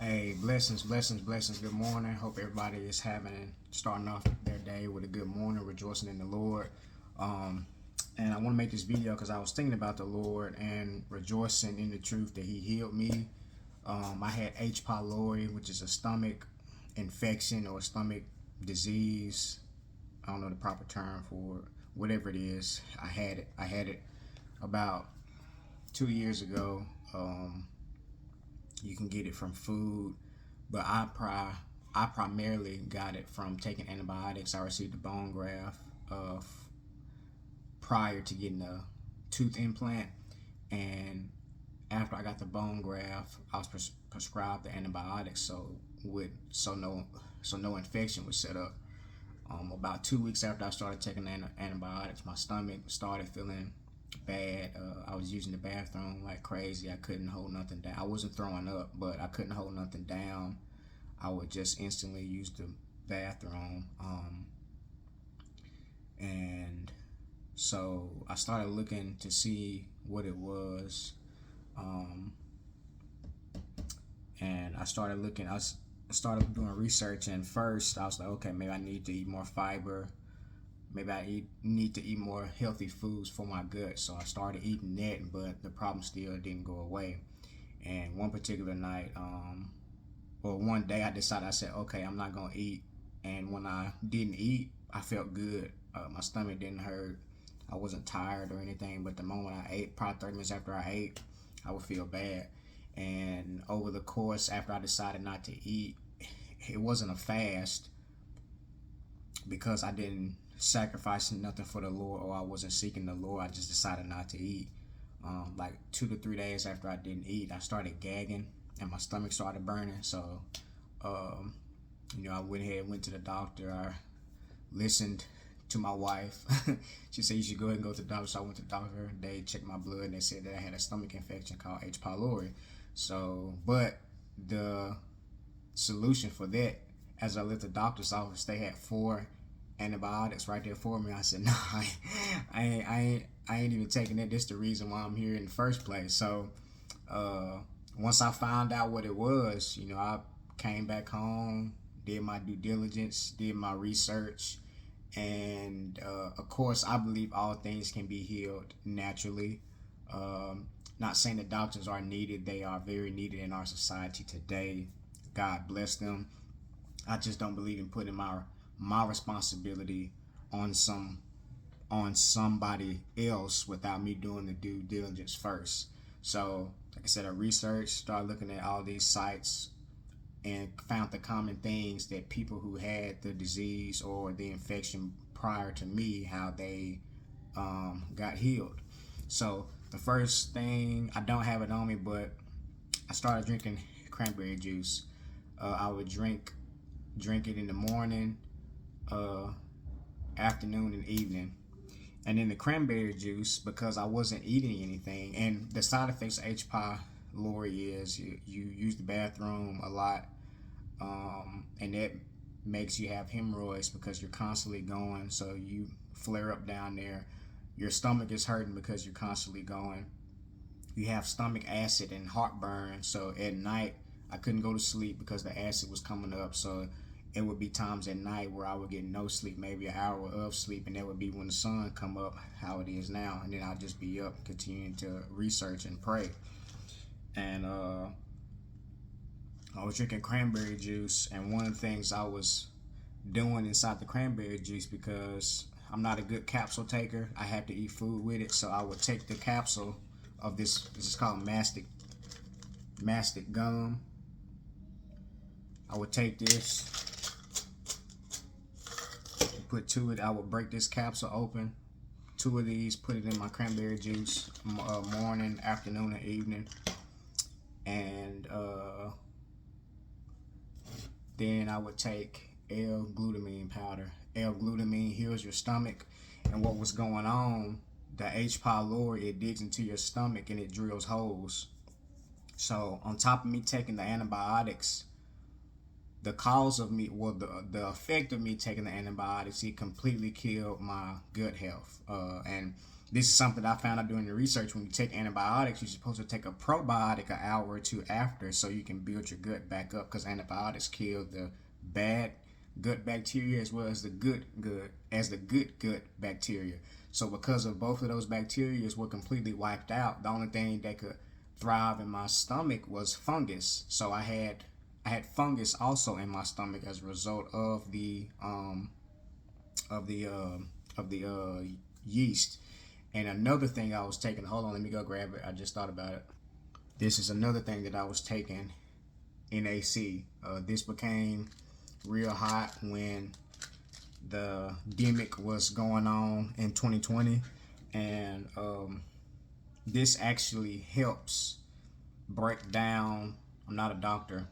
Hey, blessings. Good morning. Hope everybody is starting off their day with a good morning, rejoicing in the Lord. Um, and I want to make this video because I was thinking about the Lord and rejoicing in the truth that He healed me. I had H.Pylori, which is a stomach infection or a stomach disease. I don't know the proper term for it. Whatever it is, I had it. I had it about 2 years ago. You can get it from food, but I primarily got it from taking antibiotics. I received a bone graft prior to getting a tooth implant, and after I got the bone graft, I was prescribed the antibiotics, so no infection was set up. About 2 weeks after I started taking the antibiotics, my stomach started feeling bad. I was using the bathroom like crazy. I couldn't hold nothing down. I wasn't throwing up, but I couldn't hold nothing down. I would just instantly use the bathroom. And so I started looking to see what it was. And I started looking. I started doing research, and first I was like, okay, maybe I need to eat more fiber. Maybe I need to eat more healthy foods for my gut. So I started eating that, but the problem still didn't go away. And one particular night, one day I said, okay, I'm not gonna eat. And when I didn't eat, I felt good. My stomach didn't hurt. I wasn't tired or anything, but the moment I ate, probably 30 minutes after I ate, I would feel bad. And over the course, after I decided not to eat, it wasn't a fast because I didn't sacrifice nothing for the Lord, or I wasn't seeking the Lord. I just decided not to eat. Like 2 to 3 days after I didn't eat, I started gagging and my stomach started burning. So, I went to the doctor. I listened to my wife. She said you should go ahead and go to the doctor. So I went to the doctor. They checked my blood and they said that I had a stomach infection called H.Pylori. So, but the solution for that, as I left the doctor's office, they had 4 antibiotics right there for me. I said, no, I ain't even taking it. This is the reason why I'm here in the first place. So once I found out what it was, I came back home, did my due diligence, did my research, and of course, I believe all things can be healed naturally. Not saying that doctors are needed. They are very needed in our society today. God bless them. I just don't believe in putting my responsibility on somebody else without me doing the due diligence first. So, like I said, I researched, started looking at all these sites, and found the common things that people who had the disease or the infection prior to me, how they got healed. So the first thing, I don't have it on me, but I started drinking cranberry juice. I would drink it in the morning, afternoon, and evening. And then the cranberry juice, because I wasn't eating anything, and the side effects of H. pylori is you use the bathroom a lot, and that makes you have hemorrhoids because you're constantly going, so you flare up down there. Your stomach is hurting because you're constantly going. You have stomach acid and heartburn, so at night I couldn't go to sleep because the acid was coming up. So it would be times at night where I would get no sleep, maybe an hour of sleep, and that would be when the sun come up, how it is now, and then I'll just be up continuing to research and pray. And I was drinking cranberry juice, and one of the things I was doing inside the cranberry juice, because I'm not a good capsule taker, I had to eat food with it, so I would take the capsule of this is called mastic gum. I would take this, put 2 of it. I would break this capsule open, 2 of these, put it in my cranberry juice, morning, afternoon, and evening, and then I would take L-glutamine powder. L-glutamine heals your stomach, and what was going on, the H. pylori, it digs into your stomach and it drills holes. So on top of me taking the antibiotics, the effect of me taking the antibiotics, it completely killed my gut health. And This is something I found out doing the research. When you take antibiotics, you're supposed to take a probiotic an hour or two after, so you can build your gut back up, because antibiotics kill the bad gut bacteria as well as the good gut bacteria. So because of both of those bacteria were completely wiped out, the only thing that could thrive in my stomach was fungus. So I had fungus also in my stomach as a result of of the yeast. And another thing I was taking, hold on, let me go grab it. I just thought about it. This is another thing that I was taking, NAC. This became real hot when the demic was going on in 2020. And this actually helps break down, I'm not a doctor,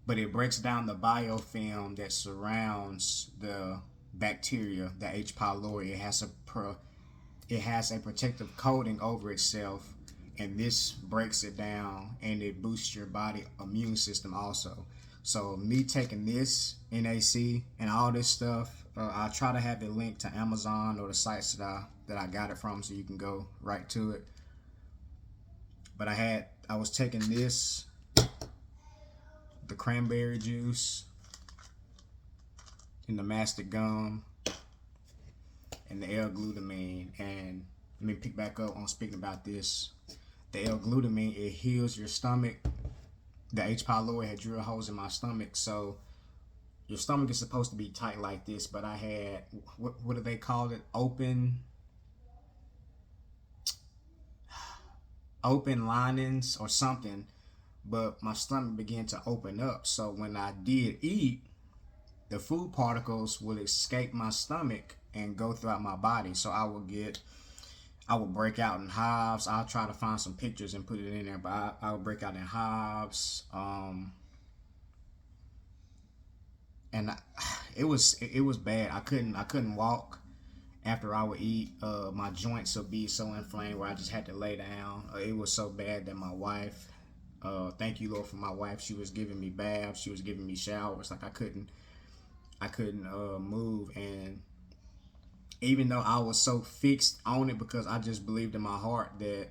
but it breaks down the biofilm that surrounds the bacteria, the H. pylori. It has a protective coating over itself, and this breaks it down, and it boosts your body immune system also. So me taking this NAC and all this stuff, I'll try to have it linked to Amazon or the sites that I got it from, so you can go right to it. But I was taking this, the cranberry juice, and the mastic gum, and the L-glutamine. And let me pick back up on speaking about this. The L-glutamine, it heals your stomach. The H. pylori had drilled holes in my stomach, so your stomach is supposed to be tight like this, but I had, what do they call it? Open linings or something, but my stomach began to open up. So when I did eat, the food particles would escape my stomach and go throughout my body. So I would break out in hives. I'll try to find some pictures and put it in there, but I would break out in hives. It was bad. I couldn't walk after I would eat. My joints would be so inflamed where I just had to lay down. It was so bad that my wife, thank you Lord for my wife, she was giving me baths, she was giving me showers. Like I couldn't move. And even though I was so fixed on it, because I just believed in my heart that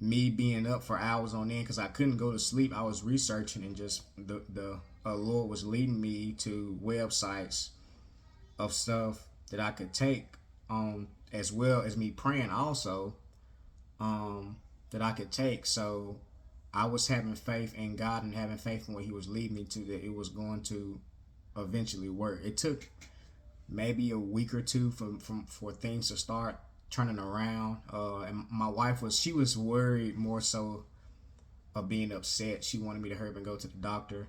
me being up for hours on end, because I couldn't go to sleep, I was researching, and just the Lord was leading me to websites of stuff that I could take, as well as me praying also, that I could take. So I was having faith in God and having faith in what He was leading me to, that it was going to eventually work. It took maybe a week or two for things to start turning around. And my wife she was worried more so of being upset. She wanted me to hurry up and go to the doctor.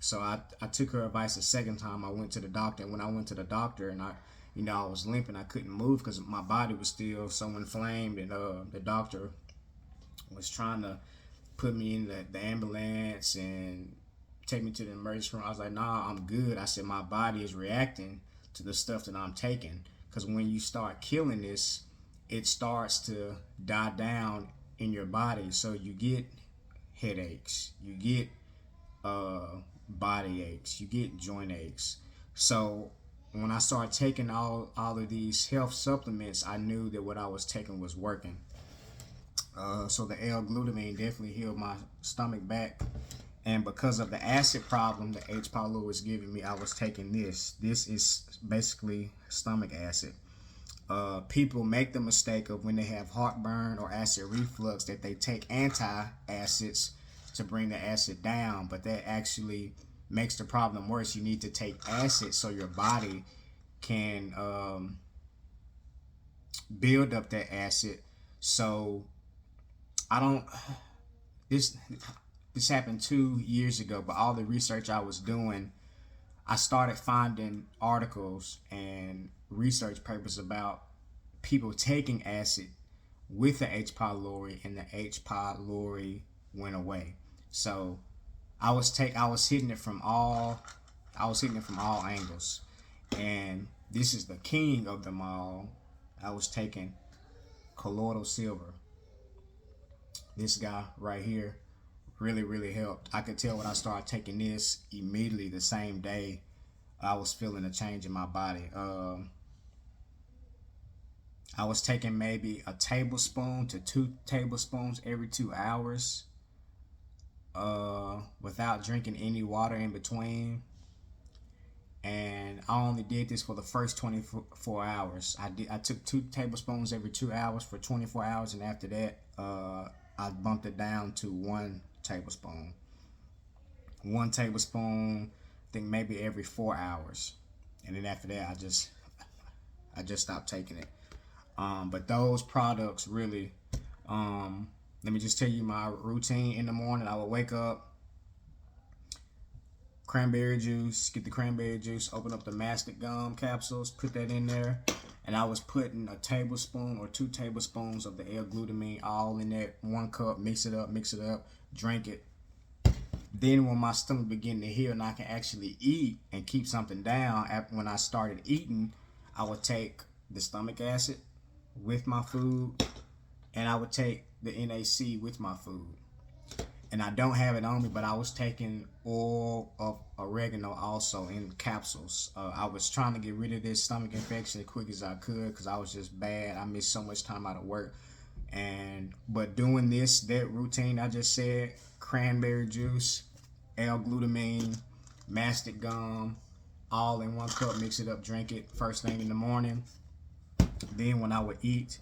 So I took her advice the second time. I went to the doctor, and when I went to the doctor, and I was limping, I couldn't move because my body was still so inflamed, and the doctor was trying to put me in the ambulance and take me to the emergency room. I was like, nah, I'm good. I said, my body is reacting to the stuff that I'm taking, because when you start killing this, it starts to die down in your body. So you get headaches, you get body aches, you get joint aches. So when I started taking all of these health supplements, I knew that what I was taking was working. So the L-glutamine definitely healed my stomach back. And because of the acid problem that H. pylori was giving me, I was taking this. This is basically stomach acid. People make the mistake of, when they have heartburn or acid reflux, that they take antacids to bring the acid down, but that actually makes the problem worse. You need to take acid so your body can build up that acid. So this happened 2 years ago, but all the research I was doing, I started finding articles and research papers about people taking acid with the H. pylori, and the H. pylori went away. So I was hitting it from all angles, and this is the king of them all. I was taking colloidal silver. This guy right here really helped. I could tell when I started taking this, immediately the same day I was feeling a change in my body. I was taking maybe a tablespoon to 2 tablespoons every 2 hours, without drinking any water in between. And I only did this for the first 24 hours. I took 2 tablespoons every 2 hours for 24 hours, and after that, I bumped it down to 1 tablespoon. 1 tablespoon, I think maybe every 4 hours, and then after that, I just stopped taking it. But those products really, let me just tell you my routine in the morning. I would wake up, cranberry juice, get the cranberry juice, open up the mastic gum capsules, put that in there, and I was putting a tablespoon or 2 tablespoons of the L-glutamine all in that 1 cup, mix it up, drink it. Then when my stomach began to heal and I can actually eat and keep something down, when I started eating, I would take the stomach acid with my food, and I would take the NAC with my food. And I don't have it on me, but I was taking oil of oregano also in capsules. I was trying to get rid of this stomach infection as quick as I could because I was just bad. I missed so much time out of work. But doing that routine I just said, cranberry juice, L-glutamine, mastic gum, all in 1 cup, mix it up, drink it first thing in the morning. Then when I would eat,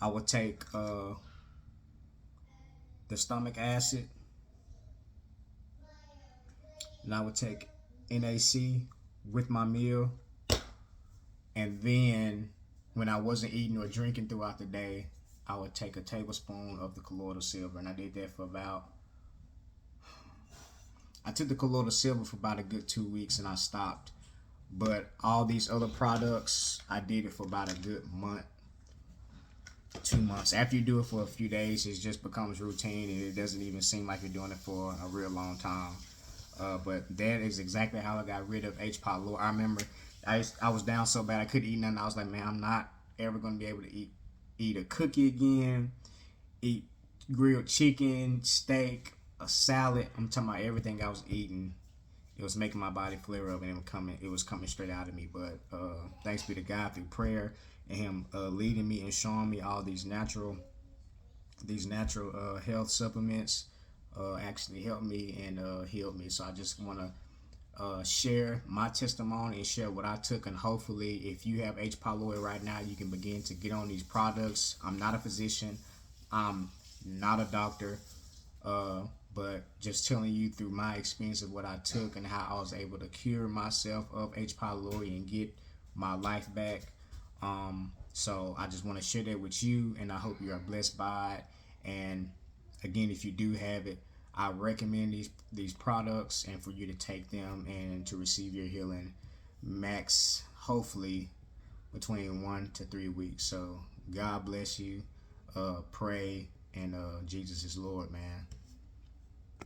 I would take the stomach acid, and I would take NAC with my meal. And then when I wasn't eating or drinking throughout the day, I would take a tablespoon of the colloidal silver. And I did that I took the colloidal silver for about a good 2 weeks and I stopped. But all these other products, I did it for about a good month, 2 months. After you do it for a few days, it just becomes routine and it doesn't even seem like you're doing it for a real long time. But that is exactly how I got rid of H.Pylori. I remember I was down so bad I couldn't eat nothing. I was like, man, I'm not ever going to be able to eat a cookie again, eat grilled chicken, steak, a salad. I'm talking about everything I was eating. It was making my body flare up, and it was coming straight out of me. But thanks be to God through prayer and Him leading me and showing me all these natural health supplements actually helped me and healed me. So I just want to share my testimony and share what I took, and hopefully if you have H. pylori right now, you can begin to get on these products. I'm not a physician, I'm not a doctor, but just telling you through my experience of what I took and how I was able to cure myself of H. pylori and get my life back. So I just want to share that with you, and I hope you are blessed by it. And again, if you do have it, I recommend these products and for you to take them and to receive your healing max, hopefully between 1 to 3 weeks. So God bless you. Pray, and Jesus is Lord, man.